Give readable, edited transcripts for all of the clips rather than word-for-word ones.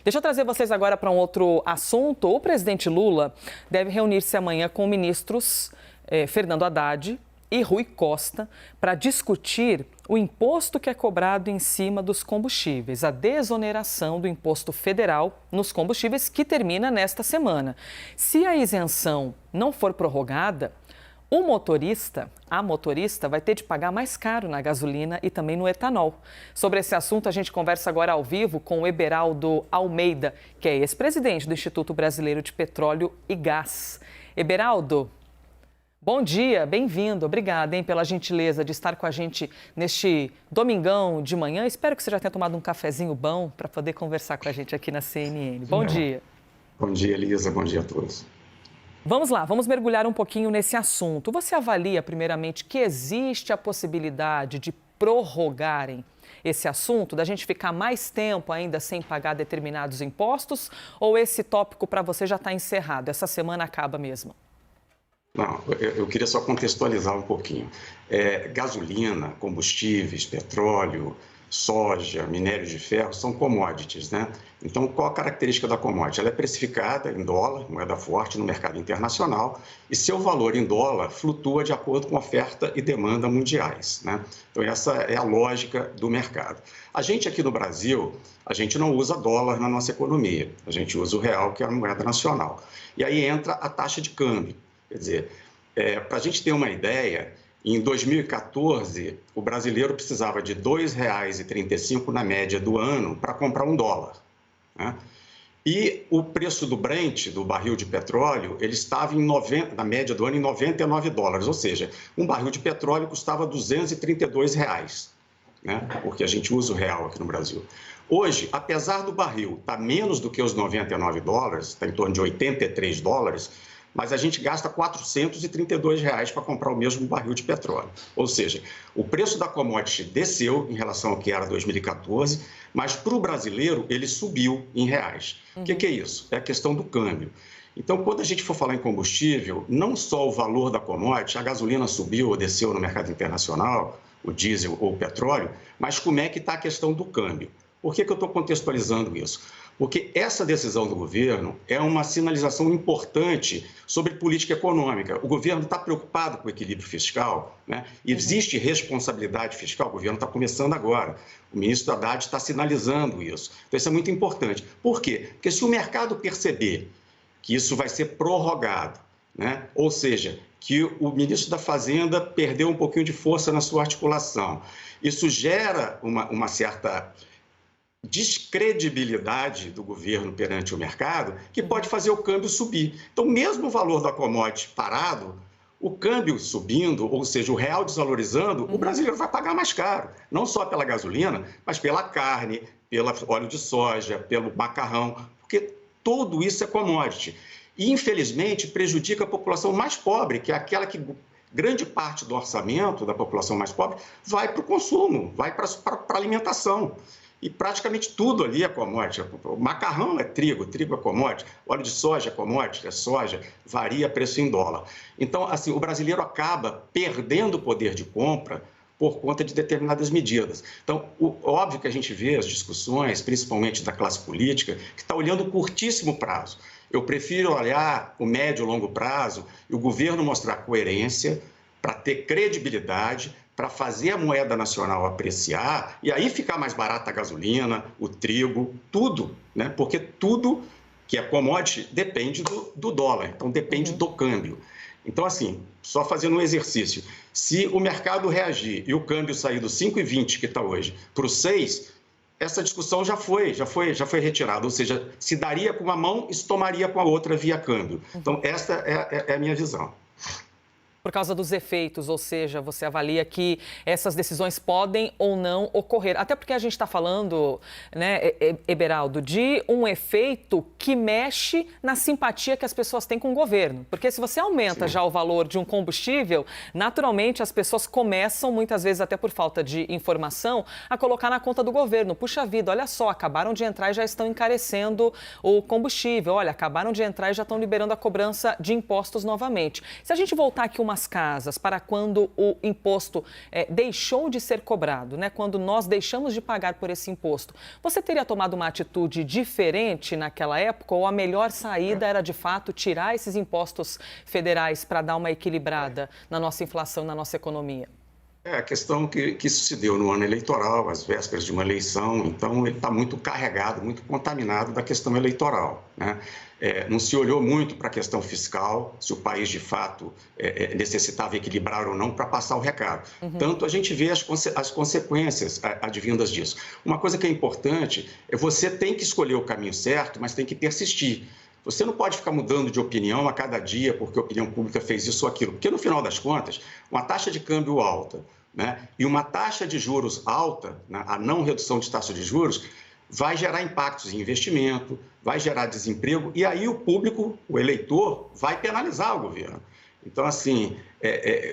Deixa eu trazer vocês agora para um outro assunto. O presidente Lula deve reunir-se amanhã com ministros Fernando Haddad e Rui Costa para discutir o imposto que é cobrado em cima dos combustíveis, a desoneração do imposto federal nos combustíveis que termina nesta semana. Se a isenção não for prorrogada, a motorista vai ter de pagar mais caro na gasolina e também no etanol. Sobre esse assunto, a gente conversa agora ao vivo com o Eberaldo Almeida, que é ex-presidente do Instituto Brasileiro de Petróleo e Gás. Eberaldo, bom dia, bem-vindo. Obrigada, pela gentileza de estar com a gente neste domingão de manhã. Espero que você já tenha tomado um cafezinho bom para poder conversar com a gente aqui na CNN. Bom dia. Bom dia, Elisa. Bom dia a todos. Vamos lá, vamos mergulhar um pouquinho nesse assunto. Você avalia, primeiramente, que existe a possibilidade de prorrogarem esse assunto, da gente ficar mais tempo ainda sem pagar determinados impostos? Ou esse tópico para você já está encerrado? Essa semana acaba mesmo? Não, eu queria só contextualizar um pouquinho. Gasolina, combustíveis, petróleo, soja, minério de ferro são commodities, né? Então, qual a característica da commodity? Ela é precificada em dólar, moeda forte, no mercado internacional, e seu valor em dólar flutua de acordo com oferta e demanda mundiais, né? Então, essa é a lógica do mercado. A gente aqui no Brasil, a gente não usa dólar na nossa economia, a gente usa o real, que é a moeda nacional. E aí entra a taxa de câmbio. Quer dizer, para a gente ter uma ideia, em 2014, o brasileiro precisava de R$ 2,35 na média do ano para comprar um dólar, né? E o preço do Brent, do barril de petróleo, ele estava na média do ano em $99, ou seja, um barril de petróleo custava R$ 232, né? Porque a gente usa o real aqui no Brasil. Hoje, apesar do barril estar menos do que os $99, está em torno de $83, mas a gente gasta R$ 432 para comprar o mesmo barril de petróleo. Ou seja, o preço da commodity desceu em relação ao que era 2014, mas para o brasileiro ele subiu em reais. O que é isso? É a questão do câmbio. Então, quando a gente for falar em combustível, não só o valor da commodity, a gasolina subiu ou desceu no mercado internacional, o diesel ou o petróleo, mas como é que está a questão do câmbio? Por que eu estou contextualizando isso? Porque essa decisão do governo é uma sinalização importante sobre política econômica. O governo está preocupado com o equilíbrio fiscal, né? Existe responsabilidade fiscal, o governo está começando agora. O ministro Haddad está sinalizando isso. Então, isso é muito importante. Por quê? Porque se o mercado perceber que isso vai ser prorrogado, né? Ou seja, que o ministro da Fazenda perdeu um pouquinho de força na sua articulação, isso gera uma certa descredibilidade do governo perante o mercado, que pode fazer o câmbio subir. Então, mesmo o valor da commodity parado, o câmbio subindo, ou seja, o real desvalorizando, o brasileiro vai pagar mais caro, não só pela gasolina, mas pela carne, pelo óleo de soja, pelo macarrão, porque tudo isso é commodity. E, infelizmente, prejudica a população mais pobre, que é aquela que grande parte do orçamento da população mais pobre vai para o consumo, vai para a alimentação. E praticamente tudo ali é commodity. O macarrão é trigo, trigo é commodity, óleo de soja é commodity, é soja, varia preço em dólar. Então, assim, o brasileiro acaba perdendo o poder de compra por conta de determinadas medidas. Então, óbvio que a gente vê as discussões, principalmente da classe política, que está olhando o curtíssimo prazo. Eu prefiro olhar o médio e longo prazo e o governo mostrar coerência para ter credibilidade, para fazer a moeda nacional apreciar e aí ficar mais barata a gasolina, o trigo, tudo, né? Porque tudo que é commodity depende do dólar, então depende do câmbio. Então, assim, só fazendo um exercício, se o mercado reagir e o câmbio sair do 5,20 que está hoje para o 6, essa discussão já foi retirada, ou seja, se daria com uma mão e se tomaria com a outra via câmbio. Então, essa é a minha visão. Por causa dos efeitos, ou seja, você avalia que essas decisões podem ou não ocorrer. Até porque a gente está falando, né, Eberaldo, de um efeito que mexe na simpatia que as pessoas têm com o governo. Porque se você aumenta já o valor de um combustível, naturalmente as pessoas começam, muitas vezes até por falta de informação, a colocar na conta do governo. Puxa vida, olha só, acabaram de entrar e já estão encarecendo o combustível. Olha, acabaram de entrar e já estão liberando a cobrança de impostos novamente. Se a gente voltar aqui uma algumas casas para quando o imposto deixou de ser cobrado, né? Quando nós deixamos de pagar por esse imposto, você teria tomado uma atitude diferente naquela época ou a melhor saída era, de fato, tirar esses impostos federais para dar uma equilibrada na nossa inflação, na nossa economia? É a questão que isso se deu no ano eleitoral, às vésperas de uma eleição, então ele está muito carregado, muito contaminado da questão eleitoral, né? Não se olhou muito para a questão fiscal, se o país de fato necessitava equilibrar ou não para passar o recado. Tanto a gente vê as consequências advindas disso. Uma coisa que é importante é você tem que escolher o caminho certo, mas tem que persistir. Você não pode ficar mudando de opinião a cada dia porque a opinião pública fez isso ou aquilo. Porque, no final das contas, uma taxa de câmbio alta, né, e uma taxa de juros alta, né, a não redução de taxa de juros, vai gerar impactos em investimento, vai gerar desemprego, e aí o público, o eleitor, vai penalizar o governo. Então, assim,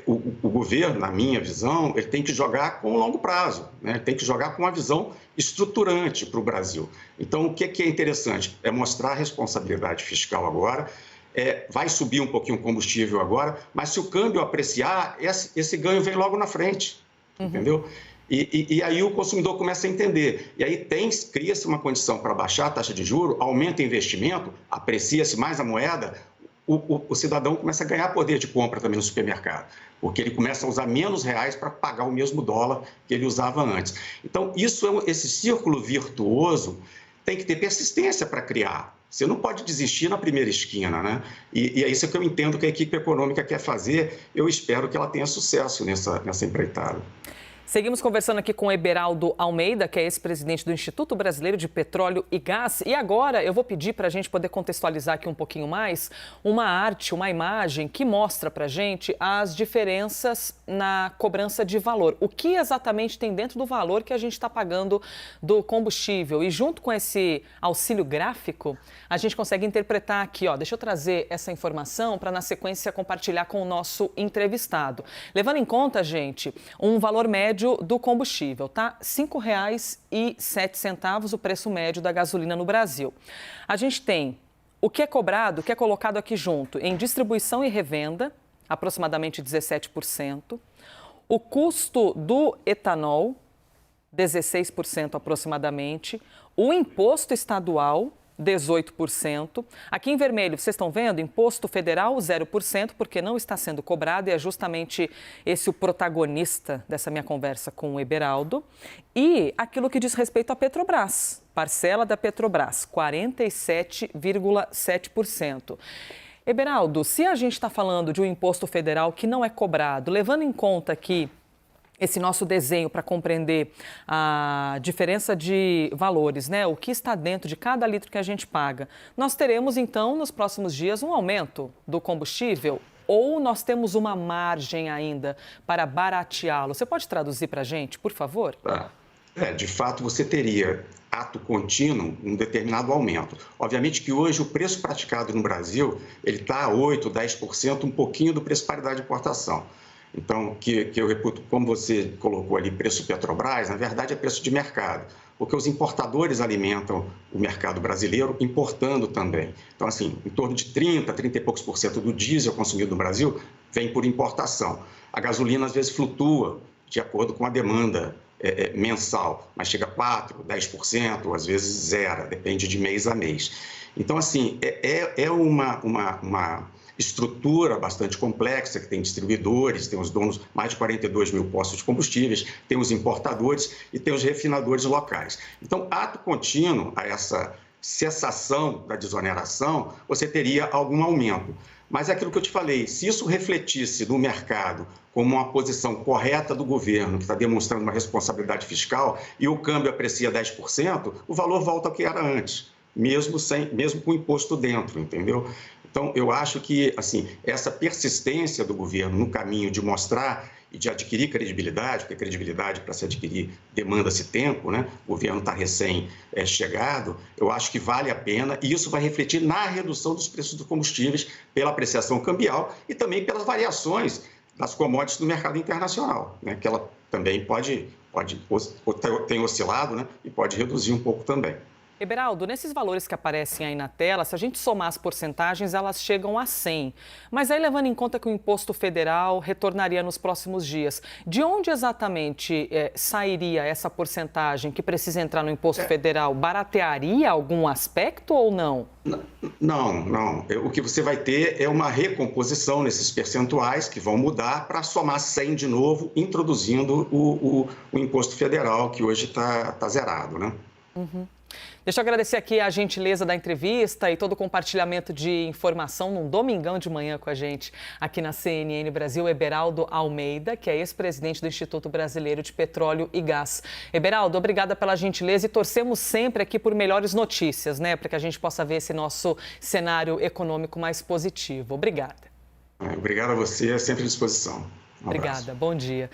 o governo, na minha visão, ele tem que jogar com longo prazo, né? Ele tem que jogar com uma visão estruturante para o Brasil. Então, o que é interessante? É mostrar a responsabilidade fiscal agora, vai subir um pouquinho o combustível agora, mas se o câmbio apreciar, esse ganho vem logo na frente, entendeu? E aí o consumidor começa a entender. E aí cria-se uma condição para baixar a taxa de juros, aumenta o investimento, aprecia-se mais a moeda, o cidadão começa a ganhar poder de compra também no supermercado, porque ele começa a usar menos reais para pagar o mesmo dólar que ele usava antes. Então, esse círculo virtuoso tem que ter persistência para criar. Você não pode desistir na primeira esquina, né? E é isso que eu entendo que a equipe econômica quer fazer. Eu espero que ela tenha sucesso nessa empreitada. Seguimos conversando aqui com o Eberaldo Almeida, que é ex-presidente do Instituto Brasileiro de Petróleo e Gás. E agora eu vou pedir para a gente poder contextualizar aqui um pouquinho mais uma arte, uma imagem que mostra para a gente as diferenças na cobrança de valor. O que exatamente tem dentro do valor que a gente está pagando do combustível. E junto com esse auxílio gráfico, a gente consegue interpretar aqui, ó. Deixa eu trazer essa informação para na sequência compartilhar com o nosso entrevistado. Levando em conta, gente, um valor médio do combustível, tá? R$ 5,07 o preço médio da gasolina no Brasil. A gente tem o que é cobrado, o que é colocado aqui junto, em distribuição e revenda, aproximadamente 17%. O custo do etanol, 16% aproximadamente. O imposto estadual, 18%. Aqui em vermelho, vocês estão vendo, imposto federal 0%, porque não está sendo cobrado e é justamente esse o protagonista dessa minha conversa com o Eberaldo. E aquilo que diz respeito à Petrobras, parcela da Petrobras, 47,7%. Eberaldo, se a gente está falando de um imposto federal que não é cobrado, levando em conta que esse nosso desenho para compreender a diferença de valores, né? O que está dentro de cada litro que a gente paga. Nós teremos, então, nos próximos dias, um aumento do combustível ou nós temos uma margem ainda para barateá-lo? Você pode traduzir para a gente, por favor? De fato, você teria, ato contínuo, um determinado aumento. Obviamente que hoje o preço praticado no Brasil, ele está a 8%, 10%, um pouquinho do preço paridade de importação. Então, que eu reputo, como você colocou ali, preço Petrobras, na verdade é preço de mercado, porque os importadores alimentam o mercado brasileiro importando também. Então, assim, em torno de 30 e poucos por cento do diesel consumido no Brasil vem por importação. A gasolina, às vezes, flutua de acordo com a demanda mensal, mas chega a 4%, 10%, às vezes zero, depende de mês a mês. Então, assim, é uma estrutura bastante complexa, que tem distribuidores, tem os donos, mais de 42 mil postos de combustíveis, tem os importadores e tem os refinadores locais. Então, ato contínuo a essa cessação da desoneração, você teria algum aumento. Mas é aquilo que eu te falei, se isso refletisse no mercado como uma posição correta do governo, que está demonstrando uma responsabilidade fiscal, e o câmbio aprecia 10%, o valor volta ao que era antes, mesmo com o imposto dentro, entendeu? Então, eu acho que, assim, essa persistência do governo no caminho de mostrar e de adquirir credibilidade, porque credibilidade para se adquirir demanda-se tempo, né? O governo está recém-chegado, eu acho que vale a pena e isso vai refletir na redução dos preços dos combustíveis pela apreciação cambial e também pelas variações das commodities do mercado internacional, né? Que ela também tem oscilado, né? E pode reduzir um pouco também. Eberaldo, nesses valores que aparecem aí na tela, se a gente somar as porcentagens, elas chegam a 100. Mas aí, levando em conta que o imposto federal retornaria nos próximos dias, de onde exatamente sairia essa porcentagem que precisa entrar no imposto federal? Baratearia algum aspecto ou não? Não. O que você vai ter é uma recomposição nesses percentuais que vão mudar para somar 100 de novo, introduzindo o imposto federal, que hoje está zerado, né? Deixa eu agradecer aqui a gentileza da entrevista e todo o compartilhamento de informação num domingão de manhã com a gente aqui na CNN Brasil, Eberaldo Almeida, que é ex-presidente do Instituto Brasileiro de Petróleo e Gás. Eberaldo, obrigada pela gentileza e torcemos sempre aqui por melhores notícias, né, para que a gente possa ver esse nosso cenário econômico mais positivo. Obrigada. Obrigado a você, sempre à disposição. Obrigada, bom dia.